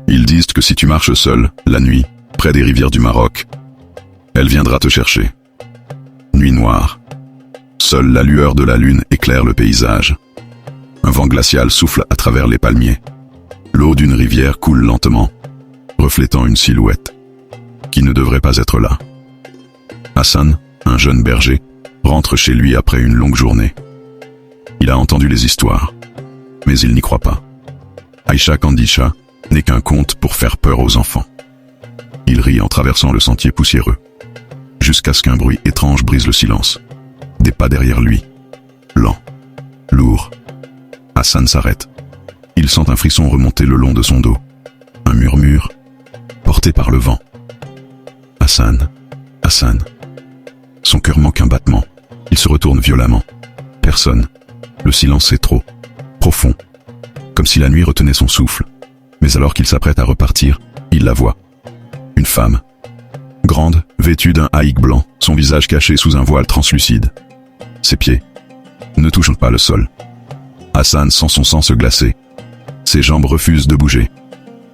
Ils disent que si tu marches seul, la nuit, près des rivières du Maroc, elle viendra te chercher. Nuit noire. Seule la lueur de la lune éclaire le paysage. Un vent glacial souffle à travers les palmiers. L'eau d'une rivière coule lentement, reflétant une silhouette qui ne devrait pas être là. Hassan, un jeune berger, rentre chez lui après une longue journée. Il a entendu les histoires, mais il n'y croit pas. Aïcha Kandisha n'est qu'un conte pour faire peur aux enfants. Il rit en traversant le sentier poussiéreux, jusqu'à ce qu'un bruit étrange brise le silence. Des pas derrière lui, lents, lourds. Hassan s'arrête. Il sent un frisson remonter le long de son dos. Un murmure, porté par le vent. Hassan, Hassan. Son cœur manque un battement. Il se retourne violemment. Personne. Le silence est trop profond, comme si la nuit retenait son souffle. Mais alors qu'il s'apprête à repartir, il la voit. Une femme, grande, vêtue d'un haïk blanc, son visage caché sous un voile translucide. Ses pieds ne touchent pas le sol. Hassan sent son sang se glacer. Ses jambes refusent de bouger.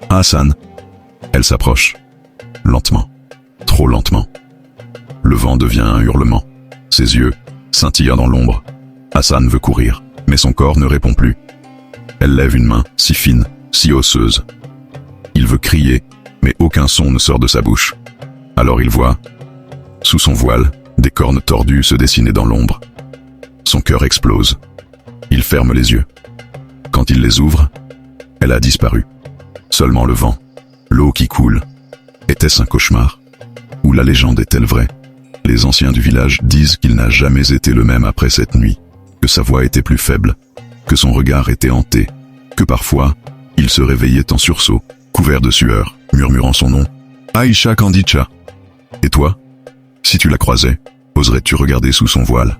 Hassan. Elle s'approche. Lentement. Trop lentement. Le vent devient un hurlement. Ses yeux scintillent dans l'ombre. Hassan veut courir, mais son corps ne répond plus. Elle lève une main, si fine, si osseuse. Il veut crier, mais aucun son ne sort de sa bouche. Alors il voit, sous son voile, des cornes tordues se dessiner dans l'ombre. Son cœur explose. Il ferme les yeux. Quand il les ouvre, elle a disparu. Seulement le vent, l'eau qui coule. Était-ce un cauchemar? Ou la légende est-elle vraie? Les anciens du village disent qu'il n'a jamais été le même après cette nuit, que sa voix était plus faible, que son regard était hanté, que parfois, il se réveillait en sursaut, couvert de sueur, murmurant son nom. Aïcha Kandisha. Et toi? Si tu la croisais, oserais-tu regarder sous son voile?